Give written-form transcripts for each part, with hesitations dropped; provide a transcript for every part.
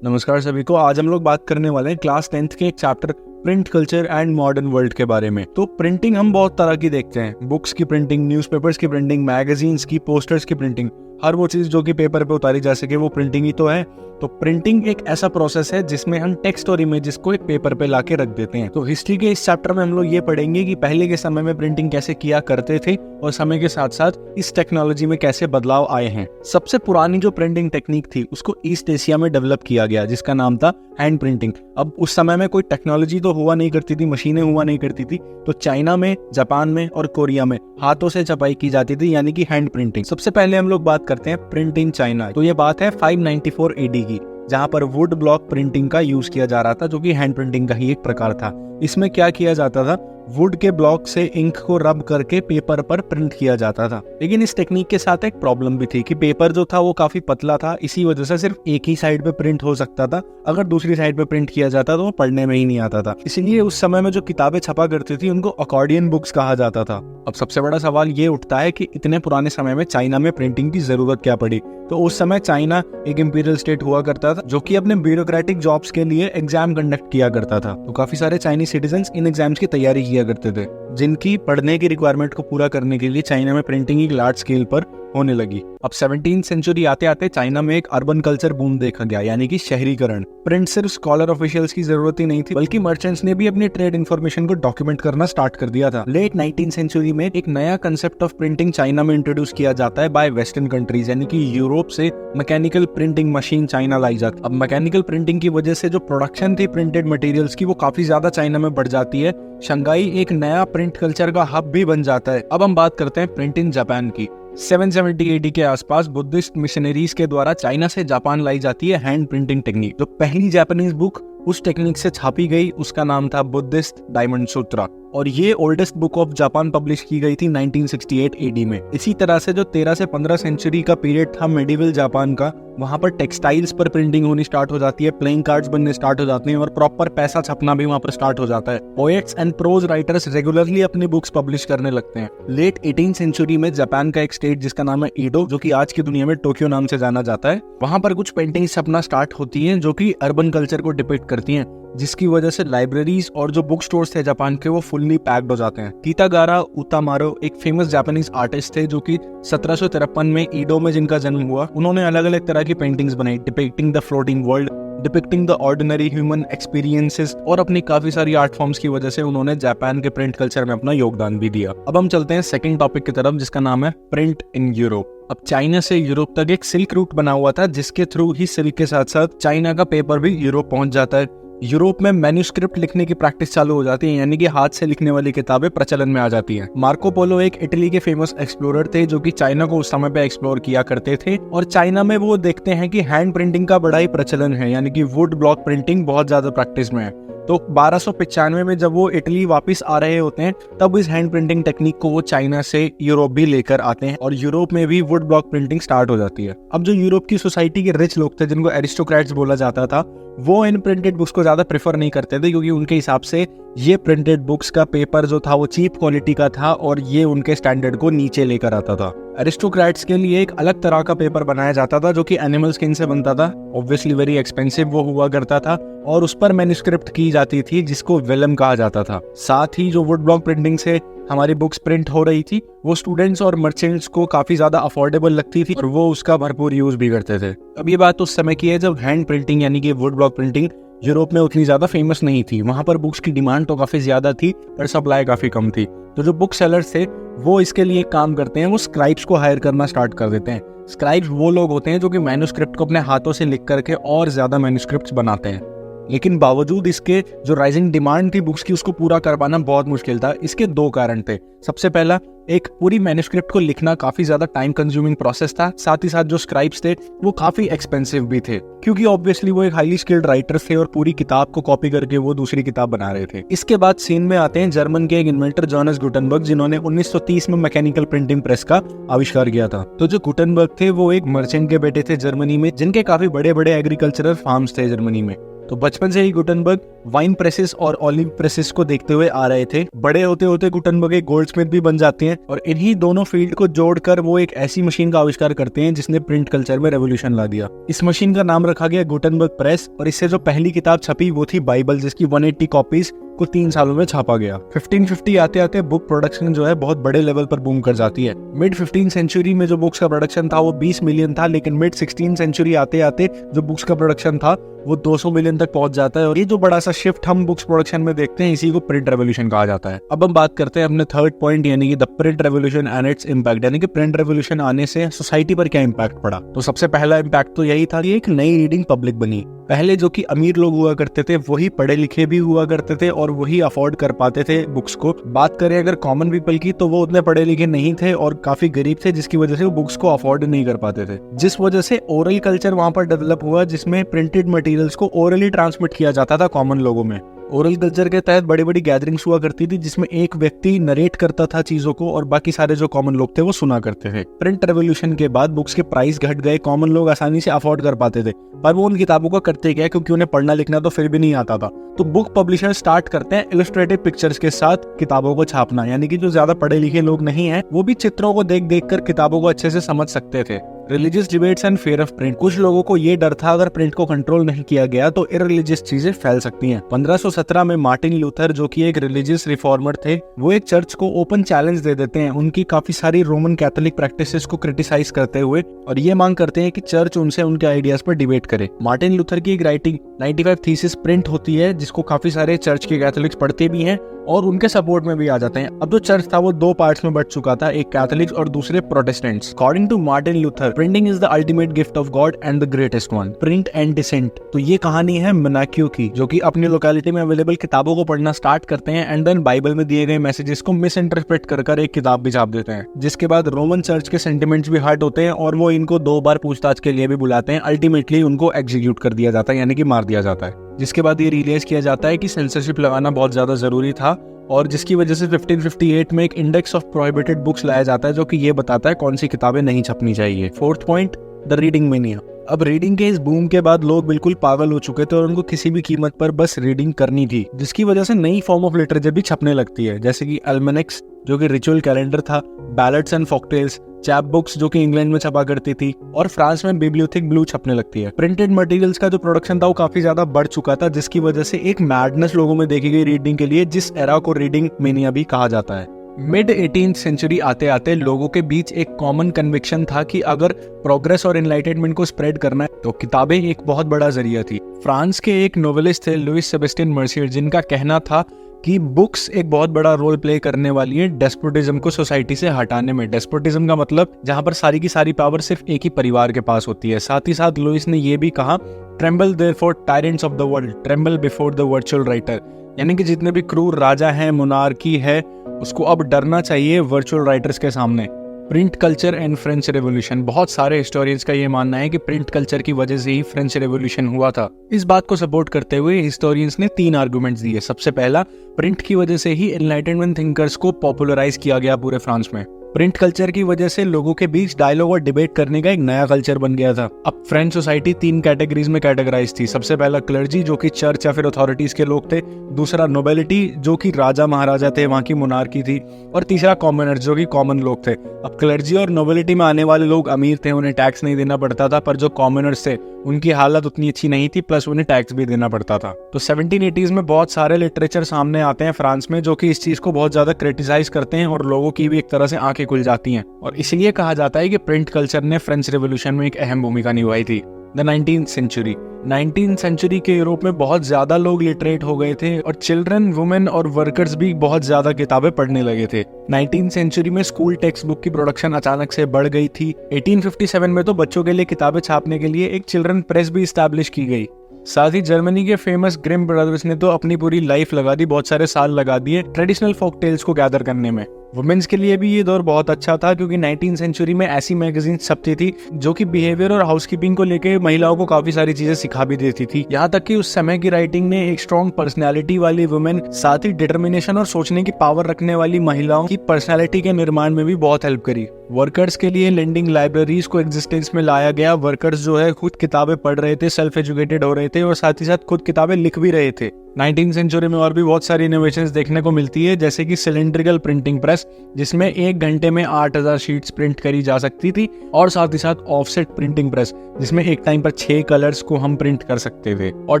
नमस्कार सभी को। आज हम लोग बात करने वाले हैं क्लास 10th के एक chapter print culture and modern world के बारे में। तो प्रिंटिंग हम बहुत तरह की देखते हैं, बुक्स की प्रिंटिंग, न्यूज़पेपर्स की प्रिंटिंग, मैगजीन्स की, पोस्टर्स की प्रिंटिंग। हर वो चीज जो कि पेपर पे उतारी जा सके वो प्रिंटिंग ही तो है। तो प्रिंटिंग एक ऐसा प्रोसेस है जिसमें हम टेक्स्ट और इमेजेस को एक पेपर पे लाके रख देते हैं। तो हिस्ट्री के इस चैप्टर में हम लोग ये पढ़ेंगे कि पहले के समय में प्रिंटिंग कैसे किया करते थे और समय के साथ साथ इस टेक्नोलॉजी में कैसे बदलाव आए हैं। सबसे पुरानी जो प्रिंटिंग टेक्निक थी उसको ईस्ट एशिया में डेवलप किया गया, जिसका नाम था हैंड प्रिंटिंग। अब उस समय में कोई टेक्नोलॉजी तो हुआ नहीं करती थी, मशीनें हुआ नहीं करती थी, तो चाइना में, जापान में और कोरिया में हाथों से छपाई की जाती थी, यानी कि हैंड प्रिंटिंग। सबसे पहले हम लोग बात करते हैं प्रिंट इन चाइना। तो ये बात है 594 AD की, जहां पर वुड ब्लॉक प्रिंटिंग का यूज किया जा रहा था, जो कि हैंड प्रिंटिंग का ही एक प्रकार था। इसमें क्या किया जाता था, वुड के ब्लॉक से इंक को रब करके पेपर पर प्रिंट किया जाता था। लेकिन इस टेक्निक के साथ एक प्रॉब्लम भी थी कि पेपर जो था वो काफी पतला था, इसी वजह से सिर्फ एक ही साइड पे प्रिंट हो सकता था। अगर दूसरी साइड पे प्रिंट किया जाता तो वो पढ़ने में ही नहीं आता था। इसीलिए उस समय में जो किताबें छपा करती थी उनको अकॉर्डियन बुक्स कहा जाता था। अब सबसे बड़ा सवाल ये उठता है कि इतने पुराने समय में चाइना में प्रिंटिंग की जरूरत क्या पड़ी। तो उस समय चाइना एक इंपीरियल स्टेट हुआ करता था जो कि अपने ब्यूरोक्रेटिक जॉब्स के लिए एग्जाम कंडक्ट किया करता था। तो काफी सारे चाइनीज सिटीजन्स इन एग्जाम्स की तैयारी किया करते थे, जिनकी पढ़ने की रिक्वायरमेंट को पूरा करने के लिए चाइना में प्रिंटिंग एक लार्ज स्केल पर होने लगी। अब 17th सेंचुरी आते आते चाइना में एक अर्बन कल्चर बूम देखा गया, यानी कि शहरीकरण। प्रिंट सिर्फ स्कॉलर ऑफिशियल्स की जरूरत ही नहीं थी, बल्कि मर्चेंट्स ने भी अपनी ट्रेड इन्फॉर्मेशन को डॉक्यूमेंट करना स्टार्ट कर दिया था। लेट 19th सेंचुरी में एक नया कंसेप्ट ऑफ प्रिंटिंग चाइना में इंट्रोड्यूस किया जाता है बाय वेस्टर्न कंट्रीज, यानी कि यूरोप से मैकेनिकल प्रिंटिंग मशीन चाइना लाई जाती। अब मैकेनिकल प्रिंटिंग की वजह से जो प्रोडक्शन थी प्रिंटेड मटेरियल्स की वो काफी ज्यादा चाइना में बढ़ जाती है। शंघाई एक नया प्रिंट कल्चर का हब भी बन जाता है। अब हम बात करते हैं प्रिंट इन जापान की। 770 AD के आसपास बुद्धिस्ट मिशनरीज के द्वारा चाइना से जापान लाई जाती है हैंड प्रिंटिंग टेक्निक। जो पहली जापानीज बुक उस टेक्निक से छापी गई उसका नाम था बुद्धिस्ट डायमंड सूत्रा, और ये oldest book of Japan publish की गई थी 1968 AD में। इसी तरह से जो 13 से 15 सेंचुरी का पीरियड था मेडिवल जापान का, वहां पर टेक्सटाइल्स पर प्रिंटिंग होनी स्टार्ट हो जाती है, प्लेइंग कार्ड्स बनने स्टार्ट हो जाते हैं और प्रॉपर पैसा छपना भी वहां पर स्टार्ट हो जाता है। Poets and prose writers regularly अपनी बुक्स पब्लिश करने लगते हैं। लेट 18th सेंचुरी में जापान का एक स्टेट जिसका नाम है ईडो, जो कि आज की दुनिया में टोक्यो नाम से जाना जाता है, वहां पर कुछ पेंटिंग्स छपना स्टार्ट होती हैं जो कि अर्बन कल्चर को डिपिक्ट करती हैं, जिसकी वजह से लाइब्रेरीज और जो बुक स्टोर्स थे जापान के वो फुल्ली पैक्ड हो जाते हैं। कितागारा उतामारो एक फेमस जापानीज आर्टिस्ट थे जो कि 1753 में ईडो में जिनका जन्म हुआ। उन्होंने अलग अलग तरह की पेंटिंग्स बनाई, depicting the floating world, depicting the ordinary human experiences, और अपनी काफी सारी आर्ट फॉर्म्स की वजह से उन्होंने जापान के प्रिंट कल्चर में अपना योगदान भी दिया। अब हम चलते हैं सेकंड टॉपिक की तरफ, जिसका नाम है प्रिंट इन यूरोप। अब चाइना से यूरोप तक एक सिल्क रूट बना हुआ था, जिसके थ्रू ही सिल्क के साथ साथ चाइना का पेपर भी यूरोप पहुंच जाता है। यूरोप में मैन्युस्क्रिप्ट लिखने की प्रैक्टिस चालू हो जाती है, यानी कि हाथ से लिखने वाली किताबें प्रचलन में आ जाती हैं। मार्को पोलो एक इटली के फेमस एक्सप्लोरर थे जो कि चाइना को उस समय पे एक्सप्लोर किया करते थे, और चाइना में वो देखते हैं कि हैंड प्रिंटिंग का बड़ा ही प्रचलन है, यानी कि वुड ब्लॉक प्रिंटिंग बहुत ज्यादा प्रैक्टिस में है। तो 1295 में जब वो इटली वापस आ रहे होते हैं तब इस हैंड प्रिंटिंग टेक्निक को वो चाइना से यूरोप भी लेकर आते हैं, और यूरोप में भी वुड ब्लॉक प्रिंटिंग स्टार्ट हो जाती है। अब जो यूरोप की सोसाइटी के रिच लोग थे, जिनको एरिस्टोक्रेट्स बोला जाता था, वो इन प्रिंटेड बुक्स को ज्यादा प्रेफर नहीं करते थे, क्योंकि उनके हिसाब से ये प्रिंटेड बुक्स का पेपर जो था वो चीप क्वालिटी का था और ये उनके स्टैंडर्ड को नीचे लेकर आता था। एरिस्टोक्रेट्स के लिए एक अलग तरह का पेपर बनाया जाता था जो कि एनिमल स्किन से बनता था। ऑब्वियसली वेरी एक्सपेंसिव वो हुआ करता था, और उस पर मैन्युस्क्रिप्ट की जाती थी जिसको वेलम कहा जाता था। साथ ही जो वुड ब्लॉक प्रिंटिंग से हमारी बुक्स प्रिंट हो रही थी वो स्टूडेंट्स और मर्चेंट्स को काफी ज्यादा अफोर्डेबल लगती थी, और वो उसका भरपूर यूज भी करते थे। अब ये बात उस समय की है जब हैंड प्रिंटिंग यानी कि वुड ब्लॉक प्रिंटिंग यूरोप में उतनी ज्यादा फेमस नहीं थी। वहां पर बुक्स की डिमांड तो काफी ज्यादा थी पर सप्लाई काफी कम थी। तो जो बुक सेलर्स थे वो इसके लिए काम करते हैं, वो स्क्राइब्स को हायर करना स्टार्ट कर देते हैं। स्क्राइब्स वो लोग होते हैं जो कि मैन्युस्क्रिप्ट को अपने हाथों से लिख करके और ज्यादा मैन्युस्क्रिप्ट्स बनाते हैं। लेकिन बावजूद इसके जो राइजिंग डिमांड थी बुक्स की, उसको पूरा कर पाना बहुत मुश्किल था। इसके दो कारण थे। सबसे पहला, एक पूरी मैन्युस्क्रिप्ट को लिखना काफी ज्यादा टाइम कंज्यूमिंग प्रोसेस था। साथ ही साथ जो स्क्राइब्स थे वो काफी एक्सपेंसिव भी थे, क्योंकि ऑब्वियसली वो एक हाईली स्किल्ड राइटर्स थे और पूरी किताब को कॉपी करके वो दूसरी किताब बना रहे थे। इसके बाद सीन में आते हैं जर्मन के एक इन्वेंटर जोनास गुटेनबर्ग, जिन्होंने 1930 में मैकेनिकल प्रिंटिंग प्रेस का आविष्कार किया था। तो जो गुटेनबर्ग थे वो एक मर्चेंट के बेटे थे जर्मनी में, जिनके काफी बड़े बड़े एग्रीकल्चरल फार्म्स थे जर्मनी में। तो बचपन से ही गुटेनबर्ग वाइन प्रेसेस और ऑलिव प्रेसेस को देखते हुए आ रहे थे। बड़े होते होते गुटेनबर्ग एक गोल्डस्मिथ भी बन जाते हैं और इन्हीं दोनों फील्ड को जोड़कर वो एक ऐसी मशीन का आविष्कार करते हैं जिसने प्रिंट कल्चर में रेवोल्यूशन ला दिया। इस मशीन का नाम रखा गया गुटेनबर्ग प्रेस और इससे जो पहली किताब छपी वो थी बाइबल, जिसकी 180 कॉपीज को 3 सालों में छापा गया। 1550 आते आते बुक प्रोडक्शन जो है बहुत बड़े लेवल पर बूम कर जाती है। मिड 15 सेंचुरी में जो बुक्स का प्रोडक्शन था वो 20 मिलियन था, लेकिन मिड 16 सेंचुरी आते आते जो बुक्स का प्रोडक्शन था वो 200 मिलियन तक पहुंच जाता है। और ये जो बड़ा सा शिफ्ट हम बुक्स प्रोडक्शन में देखते हैं इसी को प्रिंट रेवोल्यूशन कहा जाता है। अब हम बात करते हैं अपने थर्ड पॉइंट यानी कि the print revolution and its impact, यानी कि प्रिंट रेवोल्यूशन आने से सोसाइटी पर क्या इम्पैक्ट पड़ा। तो सबसे पहला इम्पैक्ट तो यही था कि एक नई रीडिंग पब्लिक बनी। पहले जो कि अमीर लोग हुआ करते थे वही पढ़े लिखे भी हुआ करते थे और वही अफोर्ड कर पाते थे बुक्स को। बात करें अगर कॉमन पीपल की तो वो उतने पढ़े लिखे नहीं थे और काफी गरीब थे, जिसकी वजह से वो बुक्स को अफोर्ड नहीं कर पाते थे। जिस वजह से ओरल कल्चर वहां पर डेवलप हुआ जिसमें प्रिंटेड मटेरियल्स को ओरली ट्रांसमिट किया जाता था कॉमन लोगों में। ओरल कल्चर के तहत बड़ी बड़ी गैदरिंग्स हुआ करती थी जिसमें एक व्यक्ति नरेट करता था चीजों को और बाकी सारे जो कॉमन लोग थे वो सुना करते थे। प्रिंट रेवोल्यूशन के बाद बुक्स के प्राइस घट गए, कॉमन लोग आसानी से अफोर्ड कर पाते थे, पर वो उन किताबों को करते क्या क्योंकि उन्हें पढ़ना लिखना तो फिर भी नहीं आता था। तो बुक पब्लिशर स्टार्ट करते हैं इलस्ट्रेटेड पिक्चर्स के साथ किताबों को छापना, यानी कि जो ज्यादा पढ़े लिखे लोग नहीं हैं वो भी चित्रों को देख देख कर किताबों को अच्छे से समझ सकते थे। Religious debates and fear of print, कुछ लोगों को ये डर था अगर प्रिंट को कंट्रोल नहीं किया गया तो इररिलीजियस चीजें फैल सकती हैं। 1517 में मार्टिन लूथर जो कि एक रिलीजियस रिफॉर्मर थे वो एक चर्च को ओपन चैलेंज दे देते हैं उनकी काफी सारी रोमन कैथोलिक प्रैक्टिसेस को क्रिटिसाइज करते हुए और ये मांग करते हैं कि चर्च उनसे उनके आइडियाज पर डिबेट करे। मार्टिन लूथर की एक राइटिंग 95 थीसिस प्रिंट होती है जिसको काफी सारे चर्च के कैथोलिक्स पढ़ते भी हैं और उनके सपोर्ट में भी आ जाते हैं। अब जो चर्च था वो 2 पार्ट्स में बट चुका था, एक कैथोलिक्स और दूसरे Protestants. According to Martin Luther printing is the ultimate gift of God and the greatest one, print and dissent. तो ये कहानी है मनाक्यू की जो कि अपनी लोकेलिटी में अवेलेबल किताबों को पढ़ना स्टार्ट करते हैं एंड देन बाइबल में दिए गए मैसेजेस को मिस इंटरप्रेट कर एक किताब भी छाप देते हैं, जिसके बाद रोमन चर्च के सेंटिमेंट्स भी हर्ट होते हैं और वो इनको 2 बार पूछताछ के लिए भी बुलाते हैं। अल्टीमेटली उनको एग्जीक्यूट कर दिया जाता है यानी कि मार दिया जाता है, जिसके बाद ये रियलाइज किया जाता है कि सेंसरशिप लगाना बहुत ज्यादा जरूरी था और जिसकी वजह से 1558 में एक इंडेक्स ऑफ प्रोहिबिटेड बुक्स लाया जाता है जो कि ये बताता है कौन सी किताबें नहीं छपनी चाहिए। Fourth point, the reading mania. अब रीडिंग के इस बूम के बाद लोग बिल्कुल पागल हो चुके थे और उनको किसी भी कीमत पर बस रीडिंग करनी थी, जिसकी वजह से नई फॉर्म ऑफ लिटरेचर भी छपने लगती है, जैसे कि अल्मेनेक्स जो कि रिचुअल कैलेंडर था, बैलेट्स एंड फॉकटेल्स, चैप बुक्स जो कि इंग्लैंड में छपा करती थी और फ्रांस में बिब्लियोथेक ब्लू छपने लगती है। प्रिंटेड मटेरियल्स का जो प्रोडक्शन था वो काफी ज्यादा बढ़ चुका था, जिसकी वजह से एक मैडनेस लोगों में देखी गई रीडिंग के लिए, जिस एरा को रीडिंग मेनिया भी कहा जाता है। मिड 18th सेंचुरी आते आते लोगों के बीच एक कॉमन कन्विक्शन था कि अगर प्रोग्रेस और एनलाइटनमेंट को स्प्रेड करना है तो किताबें एक बहुत बड़ा जरिया थी। फ्रांस के एक नोवेलिस्ट थे लुइस सेबेस्टियन मर्सियर, जिनका कहना था कि बुक्स एक बहुत बड़ा रोल प्ले करने वाली है डेस्पोटिज्म को सोसाइटी से हटाने में। डेस्पोटिज्म का मतलब जहां पर सारी की सारी पावर सिर्फ एक ही परिवार के पास होती है। साथ ही साथ लुइस ने यह भी कहा, tremble therefore tyrants of the world, tremble before the virtual writer, यानी कि जितने भी क्रूर राजा हैं, मोनार्की है, उसको अब डरना चाहिए वर्चुअल राइटर्स के सामने। Print culture and French revolution, बहुत सारे हिस्टोरियंस का ये मानना है कि प्रिंट कल्चर की वजह से ही फ्रेंच रेवोल्यूशन हुआ था। इस बात को सपोर्ट करते हुए हिस्टोरियंस ने 3 आर्गुमेंट्स दिए। सबसे पहला, प्रिंट की वजह से ही एनलाइटनमेंट थिंकर्स को पॉपुलराइज किया गया पूरे फ्रांस में। प्रिंट कल्चर की वजह से लोगों के बीच डायलॉग और डिबेट करने का एक नया कल्चर बन गया था। अब फ्रेंच सोसाइटी 3 कैटेगरीज में कैटेगराइज थी। सबसे पहला क्लर्जी जो कि चर्च या फिर अथॉरिटीज के लोग थे, दूसरा नोबेलिटी जो कि राजा महाराजा थे, वहां की मोनार्की थी, और तीसरा कॉमनर्स जो कि कॉमन लोग थे। अब क्लर्जी और नोबेलिटी में आने वाले लोग अमीर थे, उन्हें टैक्स नहीं देना पड़ता था, पर जो कॉमनर्स थे उनकी हालत उतनी अच्छी नहीं थी, प्लस उन्हें टैक्स भी देना पड़ता था। तो 1780s में बहुत सारे लिटरेचर सामने आते हैं फ्रांस में जो कि इस चीज को बहुत ज्यादा क्रिटिसाइज करते हैं और लोगों की भी एक तरह से आंखें खुल जाती हैं, और इसलिए कहा जाता है कि प्रिंट कल्चर ने फ्रेंच रेवोल्यूशन में एक अहम भूमिका निभाई थी। The 19th century, 19th century के यूरोप में बहुत ज्यादा लोग लिटरेट हो गए थे और चिल्ड्रन, वुमेन और वर्कर्स भी बहुत ज्यादा किताबें पढ़ने लगे थे। 19th सेंचुरी में स्कूल टेक्स्ट बुक की प्रोडक्शन अचानक से बढ़ गई थी। 1857 में तो बच्चों के लिए किताबें छापने के लिए एक चिल्ड्रन प्रेस भी इस्टेब्लिश की गई। साथ ही जर्मनी के फेमस ग्रिम ब्रदर्स ने तो अपनी पूरी लाइफ लगा दी, बहुत सारे साल लगा दिए ट्रेडिशनल फोक टेल्स को गैदर करने में। वुमेन्स के लिए भी ये दौर बहुत अच्छा था क्योंकि 19th सेंचुरी में ऐसी मैगजीन छपती थी जो कि बिहेवियर और हाउसकीपिंग को लेके महिलाओं को काफी सारी चीजें सिखा भी देती थी। यहाँ तक कि उस समय की राइटिंग ने एक स्ट्रॉन्ग पर्सनैलिटी वाली वुमेन, साथ ही डिटर्मिनेशन और सोचने की पावर रखने वाली महिलाओं की पर्सनैलिटी के निर्माण में भी बहुत हेल्प करी। वर्कर्स के लिए लेंडिंग लाइब्रेरीज को एग्जिस्टेंस में लाया गया। वर्कर्स जो है खुद किताबें पढ़ रहे थे, सेल्फ एजुकेटेड हो रहे थे और साथ ही साथ खुद किताबें लिख भी रहे थे। 19th सेंचुरी में और भी बहुत सारी इनोवेशंस देखने को मिलती है, जैसे कि सिलेंड्रिकल प्रिंटिंग प्रेस, जिसमें 1 घंटे में 8000 शीट्स प्रिंट करी जा सकती थी, और साथ ही साथ ऑफसेट प्रिंटिंग प्रेस, जिसमें एक टाइम पर 6 कलर्स को हम प्रिंट कर सकते थे। और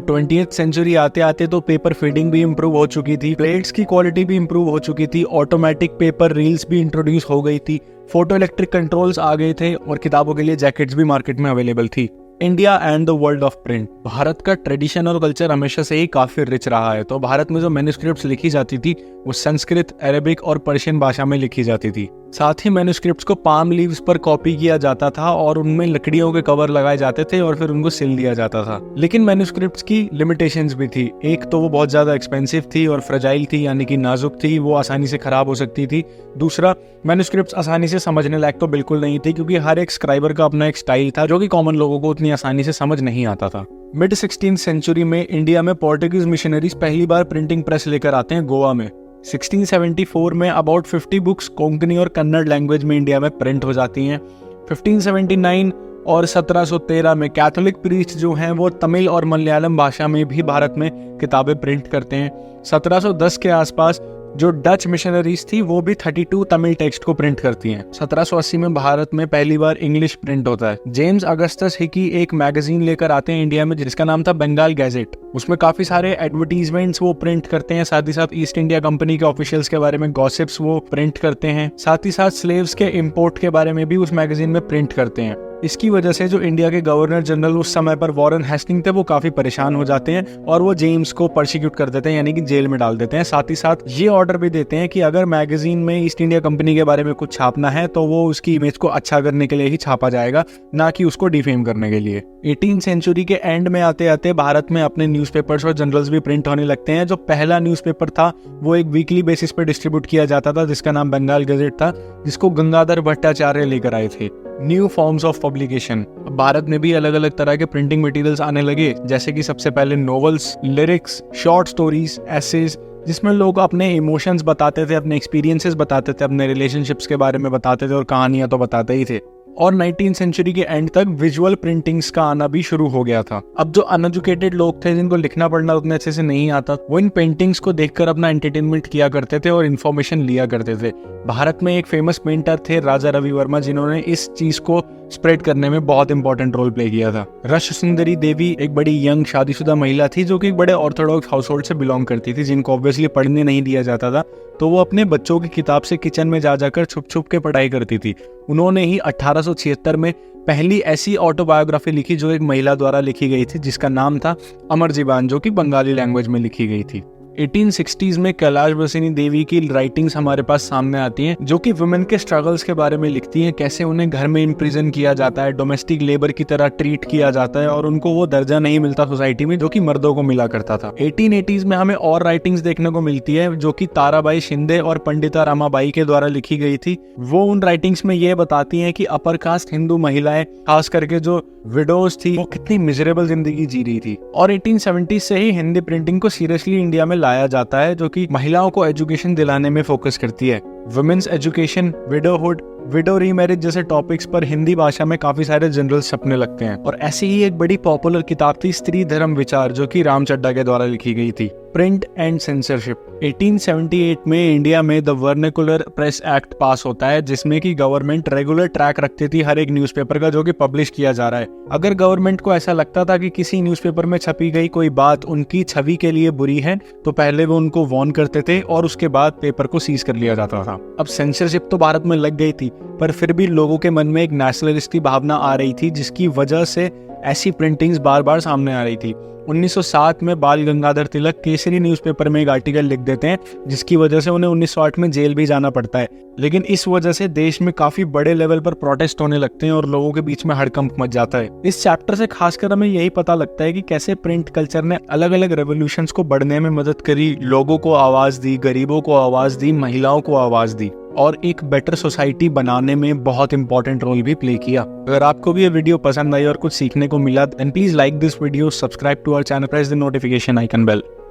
20th सेंचुरी आते आते तो पेपर फीडिंग भी इम्प्रूव हो चुकी थी, प्लेट्स की क्वालिटी भी इम्प्रूव हो चुकी थी, ऑटोमेटिक पेपर रील्स भी इंट्रोड्यूस हो गई थी, फोटो इलेक्ट्रिक कंट्रोल्स आ गए थे और किताबों के लिए जैकेट्स भी मार्केट में अवेलेबल थी। India and the world of print. Bharat का ट्रेडिशन और कल्चर हमेशा से ही काफी रिच रहा है। तो भारत में जो मैन्युस्क्रिप्ट्स लिखी जाती थी वो संस्कृत, अरेबिक और पर्शियन भाषा में लिखी जाती थी। साथ ही मैन्युस्क्रिप्ट्स को पाम लीव्स पर कॉपी किया जाता था और उनमें लकड़ियों के कवर लगाए जाते थे और फिर उनको सिल दिया जाता था। लेकिन मैन्युस्क्रिप्ट्स की लिमिटेशंस भी थी। एक तो वो बहुत ज्यादा एक्सपेंसिव थी और फ्रेजाइल थी, यानी कि नाजुक थी, वो आसानी से खराब हो सकती थी। दूसरा, मैन्युस्क्रिप्ट्स आसानी से समझने लायक तो बिल्कुल नहीं थी, क्योंकि हर एक स्क्राइबर का अपना एक स्टाइल था जो कि कॉमन लोगों को उतनी आसानी से समझ नहीं आता था। मिड 16th सेंचुरी में इंडिया में पोर्टुगीज मिशनरीज पहली बार प्रिंटिंग प्रेस लेकर आते हैं गोवा में। 1674 में अबाउट 50 बुक्स कोंकणी और कन्नड़ लैंग्वेज में इंडिया में प्रिंट हो जाती हैं। 1579 और 1713 में कैथोलिक प्रीस्ट जो हैं वो तमिल और मलयालम भाषा में भी भारत में किताबें प्रिंट करते हैं। 1710 के आसपास जो डच मिशनरीज थी वो भी 32 तमिल टेक्स्ट को प्रिंट करती हैं। 1780 में भारत में पहली बार इंग्लिश प्रिंट होता है। जेम्स अगस्टस हिकी एक मैगजीन लेकर आते हैं इंडिया में जिसका नाम था बंगाल गैजेट। उसमें काफी सारे एडवर्टीजमेंट्स वो प्रिंट करते हैं, साथ ही साथ ईस्ट इंडिया कंपनी के ऑफिशियल्स के बारे में गॉसिप्स वो प्रिंट करते हैं, साथ ही साथ स्लेव्स के इम्पोर्ट के बारे में भी उस मैगजीन में प्रिंट करते हैं। इसकी वजह से जो इंडिया के गवर्नर जनरल उस समय पर वॉरेन हेस्टिंग थे वो काफी परेशान हो जाते हैं और वो जेम्स को परसिक्यूट कर देते हैं, यानी कि जेल में डाल देते हैं। साथ ही साथ ये ऑर्डर भी देते हैं कि अगर मैगजीन में ईस्ट इंडिया कंपनी के बारे में कुछ छापना है तो वो उसकी इमेज को अच्छा करने के लिए ही छापा जाएगा, ना कि उसको डिफेम करने के लिए। 18th सेंचुरी के एंड में आते आते भारत में अपने न्यूज़पेपर्स और जर्नल्स भी प्रिंट होने लगते हैं। जो पहला न्यूज़पेपर था वो एक वीकली बेसिस पे डिस्ट्रीब्यूट किया जाता था जिसका नाम बंगाल गजेट था, जिसको गंगाधर भट्टाचार्य लेकर आए थे। New forms of publication. Bharat में भी अलग अलग तरह के प्रिंटिंग मटेरियल्स आने लगे, जैसे कि सबसे पहले novels, lyrics, short stories, essays, जिसमें लोग अपने इमोशंस बताते थे, अपने एक्सपीरियंसेस बताते थे, अपने रिलेशनशिप्स के बारे में बताते थे और कहानियां तो बताते ही थे। और 19th सेंचुरी के एंड तक विजुअल प्रिंटिंग्स का आना भी शुरू हो गया था। अब जो अनएजुकेटेड लोग थे जिनको लिखना पढ़ना उतने अच्छे से नहीं आता, वो इन पेंटिंग्स को देखकर अपना एंटरटेनमेंट किया करते थे और इन्फॉर्मेशन लिया करते थे। भारत में एक फेमस पेंटर थे राजा रवि वर्मा, जिन्होंने इस चीज को स्प्रेड करने में बहुत इंपॉर्टेंट रोल प्ले किया था। रश सुंदरी देवी एक बड़ी यंग शादीशुदा महिला थी जो कि एक बड़े ऑर्थोडॉक्स हाउसहोल्ड से बिलोंग करती थी, जिनको ऑब्वियसली पढ़ने नहीं दिया जाता था, तो वो अपने बच्चों की किताब से किचन में जा जाकर छुप छुप के पढ़ाई करती थी। उन्होंने ही 1876 में पहली ऐसी ऑटोबायोग्राफी लिखी जो एक महिला द्वारा लिखी गई थी, जिसका नाम था अमर जीवान, जो कि बंगाली लैंग्वेज में लिखी गई थी। 1860s में कैलाश बसिनी देवी की राइटिंग्स हमारे पास सामने आती हैं, जो कि वुमेन के स्ट्रगल्स के बारे में लिखती हैं, कैसे उन्हें घर में इम्प्रिजन किया जाता है, डोमेस्टिक लेबर की तरह ट्रीट किया जाता है और उनको वो दर्जा नहीं मिलता सोसाइटी में जो कि मर्दों को मिला करता था। 1880s में हमें और राइटिंग्स देखने को मिलती है जो कि ताराबाई शिंदे और पंडिता रामाबाई के द्वारा लिखी गई थी। वो उन राइटिंग्स में ये बताती हैं कि अपर कास्ट हिंदू महिलाएं, खास करके जो विडोज थी, वो कितनी मिजरेबल जिंदगी जी रही थी। और 1870s से ही हिंदी प्रिंटिंग को सीरियसली इंडिया में लाया जाता है, जो कि महिलाओं को एजुकेशन दिलाने में फोकस करती है। Women's education, widowhood, window remarriage जैसे टॉपिक्स पर हिंदी भाषा में काफी सारे जनरल्स छपने लगते हैं। और ऐसी ही एक बड़ी पॉपुलर किताब थी स्त्री धर्म विचार, जो कि राम चड्ढा के द्वारा लिखी गई थी। Print and censorship. 1878 में इंडिया में द वर्नाकुलर प्रेस एक्ट पास होता है, जिसमें कि गवर्नमेंट रेगुलर ट्रैक रखती थी हर एक न्यूज़पेपर का जो कि पब्लिश किया जा रहा है। अगर गवर्नमेंट को ऐसा लगता था कि किसी न्यूज़पेपर में छपी गई कोई बात उनकी छवि के लिए बुरी है, तो पहले वो उनको वार्न करते थे और उसके बाद पेपर को सीज कर लिया जाता था। अब सेंसरशिप तो भारत में लग गई थी, पर फिर भी लोगों के मन में एक नेशनलिस्ट की भावना आ रही थी, जिसकी वजह से ऐसी प्रिंटिंग्स बार बार सामने आ रही थी। 1907 में बाल गंगाधर तिलक केसरी न्यूज़पेपर में एक आर्टिकल लिख देते हैं, जिसकी वजह से उन्हें 1908 में जेल भी जाना पड़ता है। लेकिन इस वजह से देश में काफी बड़े लेवल पर प्रोटेस्ट होने लगते हैं और लोगों के बीच में हड़कंप मच जाता है। इस चैप्टर से खासकर हमें यही पता लगता है कि कैसे प्रिंट कल्चर ने अलग अलग रेवोल्यूशंस को बढ़ने में मदद करी, लोगों को आवाज दी, गरीबों को आवाज दी, महिलाओं को आवाज दी। और एक बेटर सोसाइटी बनाने में बहुत इंपॉर्टेंट रोल भी प्ले किया। अगर आपको भी ये वीडियो पसंद आई और कुछ सीखने को मिला, then please like this video, subscribe to our channel, press the notification icon bell.